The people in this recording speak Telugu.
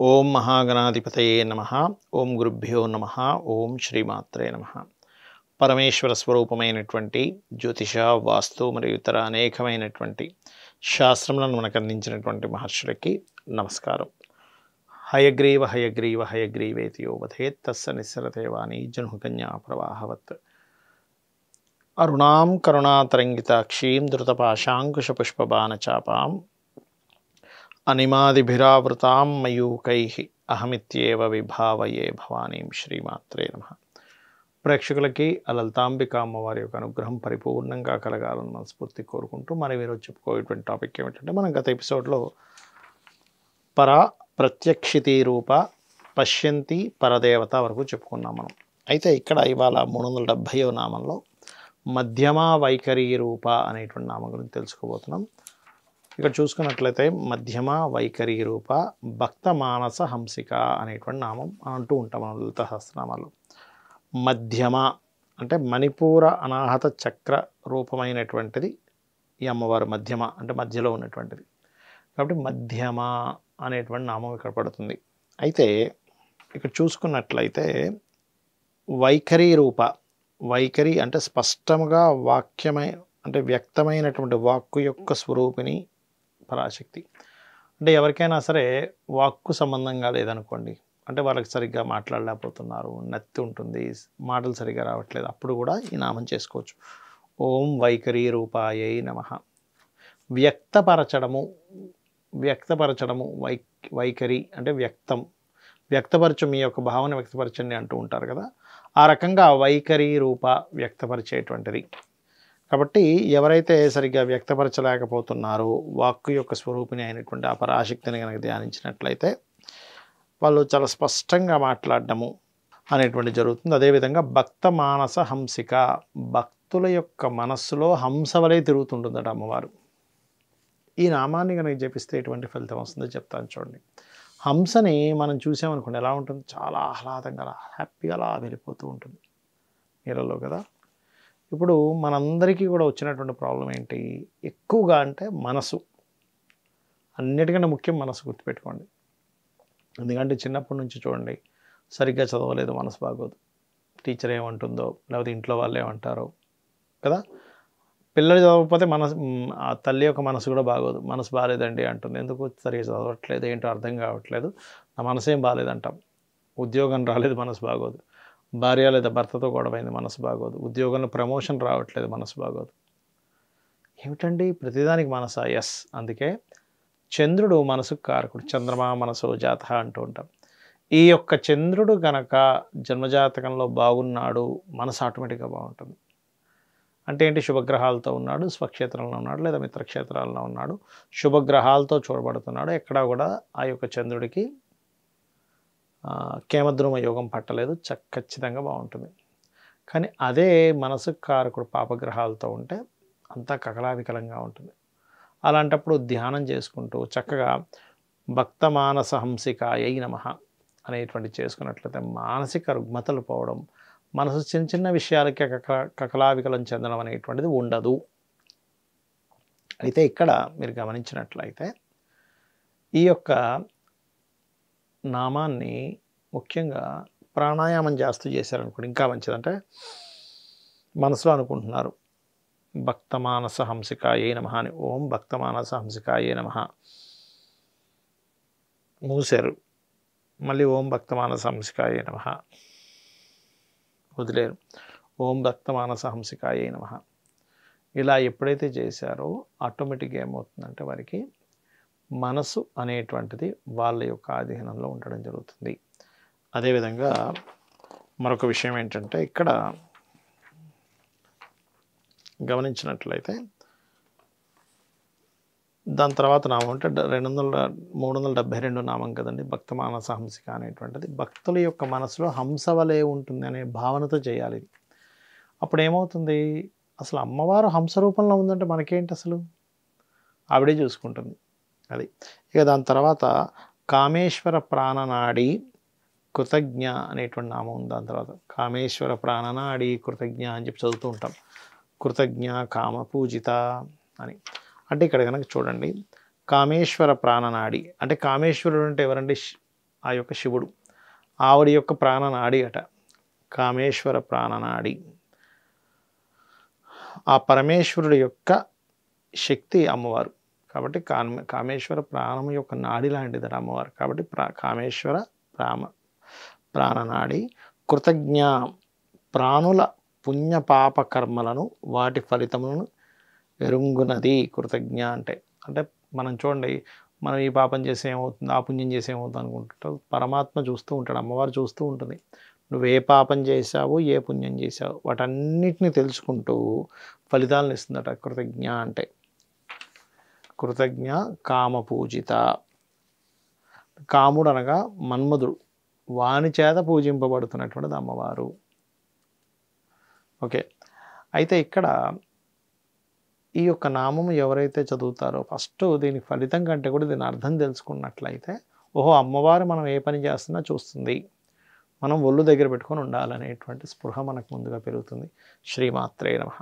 ఓం మహాగణాధిపతయే నమః. ఓం గురుభ్యో నమః. ఓం శ్రీమాత్రే నమః. పరమేశ్వర స్వరూపమైనటువంటి జ్యోతిష, వాస్తు మరియు ఇతర అనేకమైనటువంటి శాస్త్రములను మనకు అందించినటువంటి మహర్షులకి నమస్కారం. హయగ్రీవ హయగ్రీవ హయగ్రీవేతి యో వదేత్ తస్య నిస్సరతే వాణి జనుకన్యా ప్రవాహవత్. అరుణాం కరుణాతరంగితాక్షీం ధృతపాశాంకుశపుష్పబాణచాపాం అనిమాదిభిరావృతాం మయూకైః అహమిత్యేవ విభావయే భవానీం. శ్రీమాత్రే నమః. ప్రేక్షకులకి లలితాంబిక అమ్మవారి యొక్క అనుగ్రహం పరిపూర్ణంగా కలగాలని మనస్ఫూర్తి కోరుకుంటూ మనం ఈరోజు చెప్పుకోయేటువంటి టాపిక్ ఏమిటంటే, మనం గత ఎపిసోడ్లో ప్రత్యక్షితీ రూప పశ్యంతి పరదేవత వరకు చెప్పుకున్నాం మనం. అయితే ఇక్కడ ఇవాళ 370వ నామంలో మధ్యమా వైఖరి రూప అనేటువంటి నామం గురించి తెలుసుకోబోతున్నాం. ఇక్కడ చూసుకున్నట్లయితే మధ్యమ వైఖరి రూప భక్త మానస హంసిక అనేటువంటి నామం అంటూ ఉంటాం మనం లలిత సహస్రనామాలు. మధ్యమ అంటే మణిపూర అనాహత చక్ర రూపమైనటువంటిది ఈ అమ్మవారు. మధ్యమ అంటే మధ్యలో ఉన్నటువంటిది కాబట్టి మధ్యమ అనేటువంటి నామం ఇక్కడ పడుతుంది. అయితే ఇక్కడ చూసుకున్నట్లయితే వైఖరి రూప, వైఖరి అంటే స్పష్టంగా వాక్యమై అంటే వ్యక్తమైనటువంటి వాక్కు యొక్క స్వరూపిణి పరాశక్తి. అంటే ఎవరికైనా సరే వాక్కు సంబంధంగా లేదనుకోండి, అంటే వాళ్ళకి సరిగ్గా మాట్లాడలేకపోతున్నారు, నత్తి ఉంటుంది, మాటలు సరిగ్గా రావట్లేదు, అప్పుడు కూడా ఈ నామం చేసుకోవచ్చు. ఓం వైఖరి రూపాయై నమః. వ్యక్తపరచడము వైఖరి అంటే వ్యక్తపరచు, మీ యొక్క భావన వ్యక్తపరచండి అంటూ ఉంటారు కదా, ఆ రకంగా వైఖరి రూప వ్యక్తపరిచేటువంటిది. కాబట్టి ఎవరైతే సరిగ్గా వ్యక్తపరచలేకపోతున్నారో వాక్కు యొక్క స్వరూపిణి అయినటువంటి ఆ పరాశక్తిని కనుక ధ్యానించినట్లయితే వాళ్ళు చాలా స్పష్టంగా మాట్లాడడము అనేటువంటి జరుగుతుంది. అదేవిధంగా భక్త మానస హంసిక, భక్తుల యొక్క మనస్సులో హంస వలె తిరుగుతుంటుందట అమ్మవారు. ఈ నామాన్ని కనుక జపిస్తే ఎటువంటి ఫలితం వస్తుందో చెప్తాను చూడండి. హంసని మనం చూసామనుకోండి, ఎలా ఉంటుంది, చాలా ఆహ్లాదంగా హ్యాపీగా అలా వెళ్ళిపోతూ ఉంటుంది నీళ్ళలో కదా. ఇప్పుడు మనందరికీ కూడా వచ్చినటువంటి ప్రాబ్లం ఏంటి, ఎక్కువగా అంటే మనసు. అన్నిటికంటే ముఖ్యం మనసు, గుర్తుపెట్టుకోండి. ఎందుకంటే చిన్నప్పటి నుంచి చూడండి, సరిగ్గా చదవలేదు, మనసు బాగోదు, టీచర్ ఏమంటుందో లేకపోతే ఇంట్లో వాళ్ళు ఏమంటారో కదా. పిల్లలు చదవకపోతే ఆ తల్లి యొక్క మనసు కూడా బాగోదు, మనసు బాగాలేదండి అంటుంది. ఎందుకు సరిగ్గా చదవట్లేదు, ఏంటో అర్థం కావట్లేదు, నా మనసు ఏం బాగాలేదంటాం. ఉద్యోగం రాలేదు, మనసు బాగోదు. భార్య లేదా భర్తతో గొడవైంది, మనసు బాగోదు. ఉద్యోగంలో ప్రమోషన్ రావట్లేదు, మనసు బాగోదు. ఏమిటండి ప్రతిదానికి మనసా? ఎస్, అందుకే చంద్రుడు మనసుకు కారకుడు. చంద్రమా మనసో జాత అంటూ ఉంటాం. ఈ యొక్క చంద్రుడు గనక జన్మజాతకంలో బాగున్నాడు, మనసు ఆటోమేటిక్గా బాగుంటుంది. అంటే ఏంటి, శుభగ్రహాలతో ఉన్నాడు, స్వక్షేత్రంలో ఉన్నాడు లేదా మిత్రక్షేత్రాల్లో ఉన్నాడు, శుభగ్రహాలతో చూడబడుతున్నాడు, ఎక్కడా కూడా ఆ యొక్క చంద్రుడికి కేమద్రుమ యోగం పట్టలేదు, ఖచ్చితంగా బాగుంటుంది. కానీ అదే మనసు కారకుడు పాపగ్రహాలతో ఉంటే అంతా కకలావికలంగా ఉంటుంది. అలాంటప్పుడు ధ్యానం చేసుకుంటూ చక్కగా భక్త మానస హంసికాయై నమః అనేటువంటి చేసుకున్నట్లయితే మానసిక రుగ్మతలు పోవడం, మనసు చిన్న చిన్న విషయాలకి కకలావికలం చెందడం అనేటువంటిది ఉండదు. అయితే ఇక్కడ మీరు గమనించినట్లయితే ఈ యొక్క నామాన్ని ముఖ్యంగా ప్రాణాయామం చేస్తూ చేశారనుకోండి ఇంకా మంచిదంటే, మనసులో అనుకుంటున్నారు భక్తమానస హంసికాయే నమః అని, ఓం భక్తమానస హంసికాయే నమః మూసారు, మళ్ళీ ఓం భక్తమానస హంసికాయే నమః వదిలేరు, ఓం భక్తమానస హంసికాయే నమః. ఇలా ఎప్పుడైతే చేశారో ఆటోమేటిక్గా ఏమవుతుందంటే వారికి మనసు అనేటువంటిది వాళ్ళ యొక్క ఆధీనంలో ఉండడం జరుగుతుంది. అదేవిధంగా మరొక విషయం ఏంటంటే, ఇక్కడ గమనించినట్లయితే దాని తర్వాత నామం అంటే 372 నామం కదండి భక్త మానస హంసిక అనేటువంటిది. భక్తుల యొక్క మనసులో హంస వలె ఉంటుంది అనే భావనతో చేయాలి. అప్పుడు ఏమవుతుంది, అసలు అమ్మవారు హంస రూపంలో ఉందంటే మనకేంటి, అసలు ఆవిడే చూసుకుంటుంది అది. ఇక దాని తర్వాత కామేశ్వర ప్రాణనాడి కృతజ్ఞ అనేటువంటి నామం ఉంది. దాని తర్వాత కామేశ్వర ప్రాణనాడి కృతజ్ఞ అని చెప్పి చదువుతూ ఉంటాం. కృతజ్ఞ కామ పూజిత అని. అంటే ఇక్కడ కనుక చూడండి, కామేశ్వర ప్రాణనాడి అంటే కామేశ్వరుడు అంటే ఎవరండి, ఆ యొక్క శివుడు. ఆవిడ యొక్క ప్రాణనాడి అట కామేశ్వర ప్రాణనాడి. ఆ పరమేశ్వరుడు యొక్క శక్తి అమ్మవారు కాబట్టి కామేశ్వర ప్రాణం యొక్క నాడి లాంటిదట అమ్మవారు కాబట్టి కామేశ్వర ప్రాణనాడి. కృతజ్ఞ ప్రాణుల పుణ్యపాప కర్మలను వాటి ఫలితములను ఎరుంగునది. కృతజ్ఞ అంటే అంటే మనం చూడండి, మనం ఈ పాపం చేస్తే ఏమవుతుంది, ఆ పుణ్యం చేస్తే ఏమవుతుంది అనుకుంటుంటాం. పరమాత్మ చూస్తూ ఉంటాడు, అమ్మవారు చూస్తూ ఉంటుంది. నువ్వు ఏ పాపం చేశావు, ఏ పుణ్యం చేశావు, వాటన్నిటిని తెలుసుకుంటూ ఫలితాలను ఇస్తుందట కృతజ్ఞ అంటే. కృతజ్ఞ కామపూజిత. కాముడు అనగా మన్మధుడు, వాని చేత పూజింపబడుతున్నటువంటిది అమ్మవారు. ఓకే, అయితే ఇక్కడ ఈ యొక్క నామము ఎవరైతే చదువుతారో ఫస్ట్ దీని ఫలితం కంటే కూడా దీని అర్థం తెలుసుకున్నట్లయితే, ఓహో అమ్మవారు మనం ఏ పని చేస్తున్నా చూస్తుంది, మనం ఒళ్ళు దగ్గర పెట్టుకొని ఉండాలనేటువంటి స్పృహ మనకు ముందుగా పెరుగుతుంది. శ్రీమాత్రే నమః.